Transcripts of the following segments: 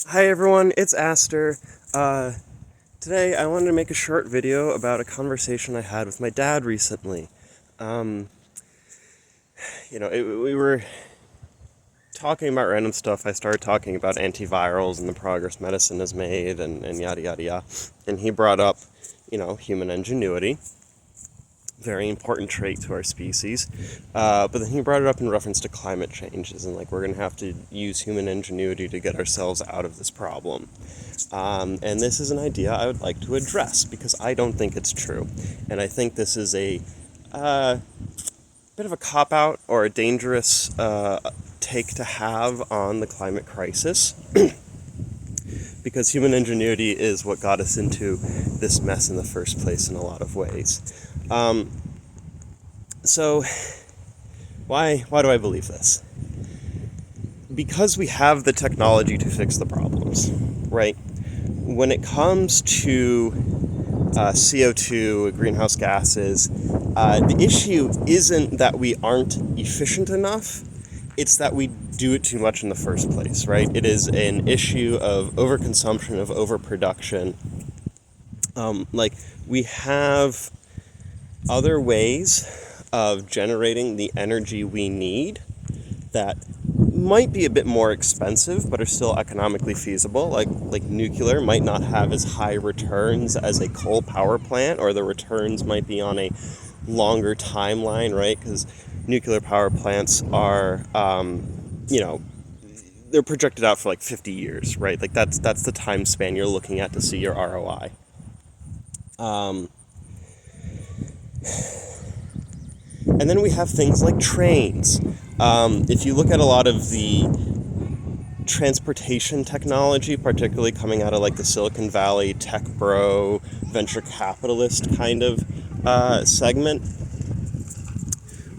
Hi everyone, it's Aster. Today I wanted to make a short video about a conversation I had with my dad recently. Um, we were talking about random stuff. I started talking about antivirals and the progress medicine has made and yada yada yada. And he brought up, human ingenuity, very important trait to our species. But then he brought it up in reference to climate changes and like we're going to have to use human ingenuity to get ourselves out of this problem. And this is an idea I would like to address because I don't think it's true. And I think this is a bit of a cop-out or a dangerous take to have on the climate crisis because human ingenuity is what got us into this mess in the first place in a lot of ways. So why do I believe this? Because we have the technology to fix the problems, right? When it comes to CO2, greenhouse gases, the issue isn't that we aren't efficient enough, it's that we do it too much in the first place, right? It is an issue of overconsumption, of overproduction. We have other ways of generating the energy we need that might be a bit more expensive but are still economically feasible, like nuclear might not have as high returns as a coal power plant, or the returns might be on a longer timeline, right? Because nuclear power plants are they're projected out for like 50 years, right? Like that's the time span you're looking at to see your ROI. And then we have things like trains. If you look at a lot of the transportation technology, particularly coming out of like the Silicon Valley tech bro, venture capitalist kind of segment,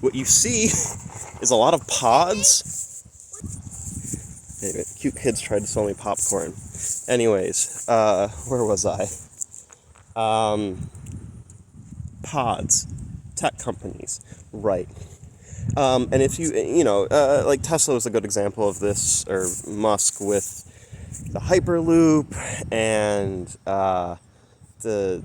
what you see is a lot of pods. Anyway, cute kids tried to sell me popcorn. Anyways, where was I? Pods, tech companies, right? And if like Tesla was a good example of this, or Musk with the Hyperloop and the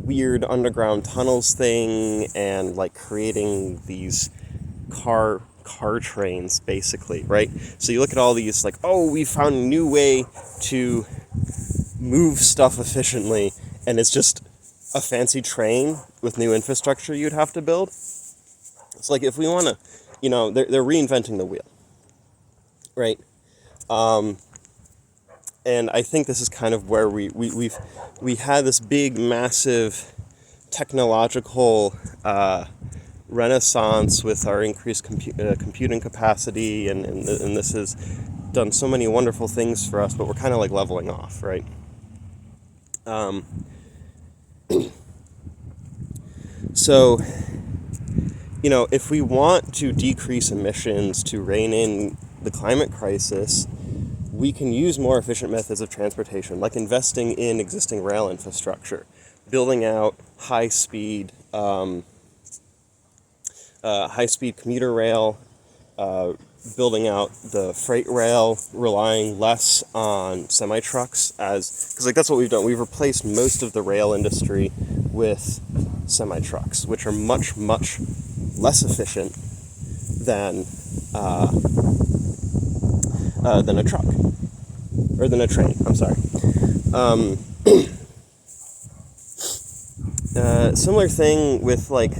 weird underground tunnels thing, and like creating these car trains, basically, right? So you look at all these, like, oh, we found a new way to move stuff efficiently, and it's just a fancy train with new infrastructure you'd have to build. It's like, if we want to, they're reinventing the wheel, right? And I think this is kind of where we had this big, massive technological renaissance with our increased computing capacity, and this has done so many wonderful things for us, but we're kind of like leveling off, right? So, if we want to decrease emissions to rein in the climate crisis, we can use more efficient methods of transportation, like investing in existing rail infrastructure, building out high-speed commuter rail, building out the freight rail, relying less on semi-trucks, because like that's what we've done. We've replaced most of the rail industry with semi-trucks, which are much, much less efficient than a truck, or than a train. I'm sorry. Similar thing with like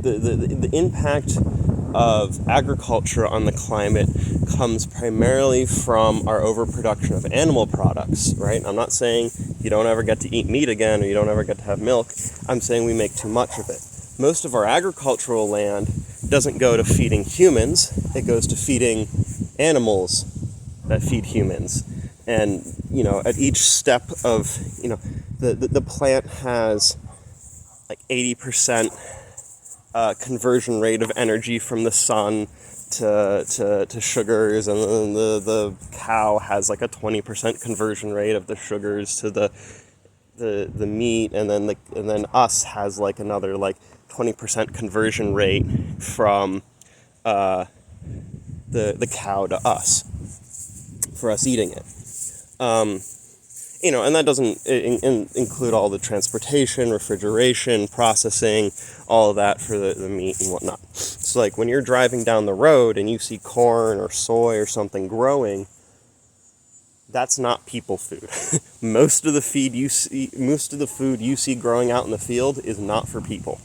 the impact of agriculture on the climate comes primarily from our overproduction of animal products, right? I'm not saying you don't ever get to eat meat again, or you don't ever get to have milk. I'm saying we make too much of it. Most of our agricultural land doesn't go to feeding humans, it goes to feeding animals that feed humans. And, at each step of, the plant has like 80% conversion rate of energy from the sun to sugars, and then the cow has like a 20% conversion rate of the sugars to the meat, and then us has like another like 20% conversion rate from the cow to us. for us eating it. And that doesn't include all the transportation, refrigeration, processing, all of that for the meat and whatnot. So like when you're driving down the road and you see corn or soy or something growing, that's not people food. Most of the food you see growing out in the field is not for people.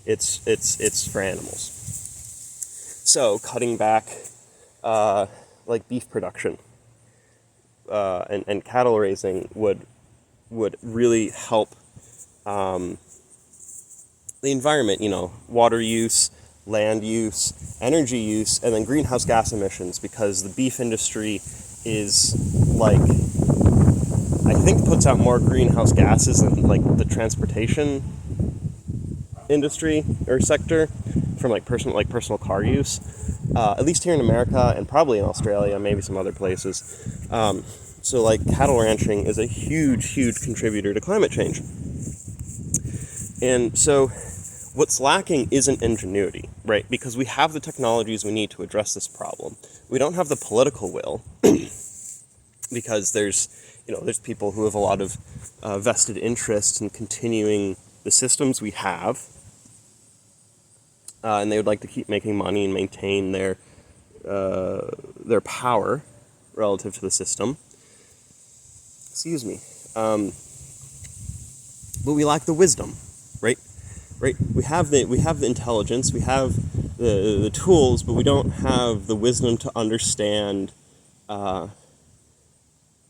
It's for animals. So cutting back like beef production and cattle raising would really help the environment, water use, land use, energy use, and then greenhouse gas emissions, because the beef industry is I think puts out more greenhouse gases than the transportation industry or sector from personal car use, at least here in America and probably in Australia, maybe some other places. So cattle ranching is a huge contributor to climate change. And so what's lacking isn't ingenuity, right? Because we have the technologies we need to address this problem. We don't have the political will because there's people who have a lot of vested interest in continuing the systems we have, and they would like to keep making money and maintain their power relative to the system. Excuse me. But we lack the wisdom, right? Right? We have the intelligence, we have the tools, but we don't have the wisdom to understand.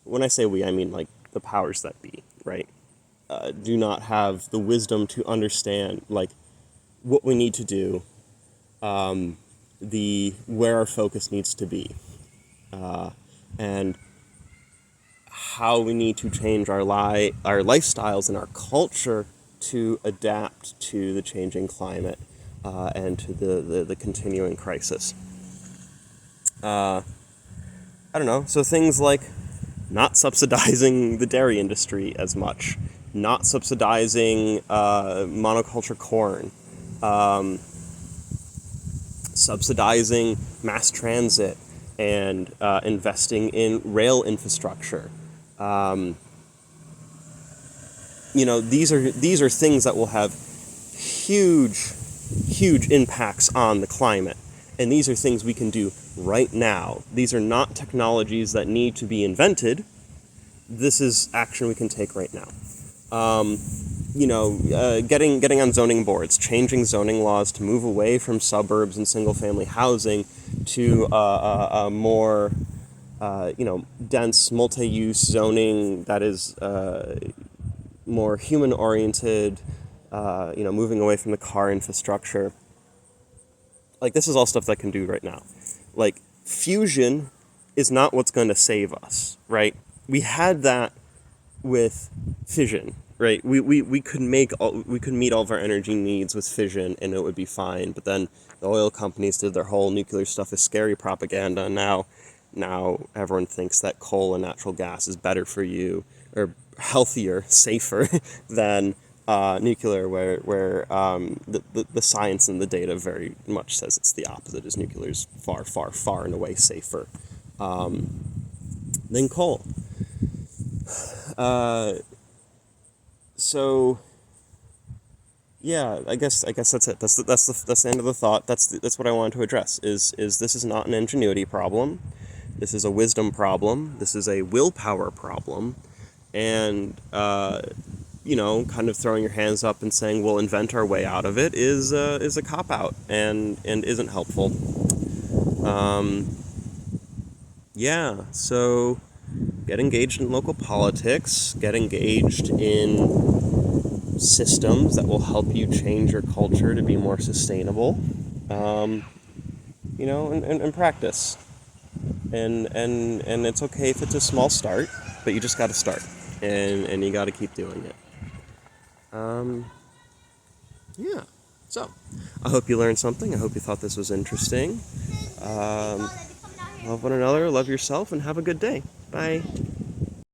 When I say we, I mean the powers that be, right? Do not have the wisdom to understand what we need to do, where our focus needs to be, and how we need to change our lifestyles and our culture to adapt to the changing climate and to the continuing crisis. I don't know. So things like not subsidizing the dairy industry as much, not subsidizing monoculture corn, subsidizing mass transit, and investing in rail infrastructure. These are things that will have huge impacts on the climate. And these are things we can do right now. These are not technologies that need to be invented. This is action we can take right now. Getting on zoning boards, changing zoning laws to move away from suburbs and single-family housing to a more, dense, multi-use zoning that is more human-oriented, moving away from the car infrastructure. This is all stuff that I can do right now. Fusion is not what's going to save us, right? We had that with fission, right? We could meet all of our energy needs with fission and it would be fine. But then the oil companies did their whole nuclear stuff is scary propaganda. And now everyone thinks that coal and natural gas is better for you, or healthier, safer than nuclear, where the science and the data very much says it's the opposite, is nuclear is far and away safer than coal. So yeah, I guess that's it. That's the end of the thought. That's what I wanted to address. Is this is not an ingenuity problem. This is a wisdom problem. This is a willpower problem, and kind of throwing your hands up and saying we'll invent our way out of it is a cop-out and isn't helpful. So get engaged in local politics, get engaged in systems that will help you change your culture to be more sustainable, and practice. And it's okay if it's a small start, but you just got to start, and you got to keep doing it. So I hope you learned something. I hope you thought this was interesting. Love one another, love yourself, and have a good day. Bye.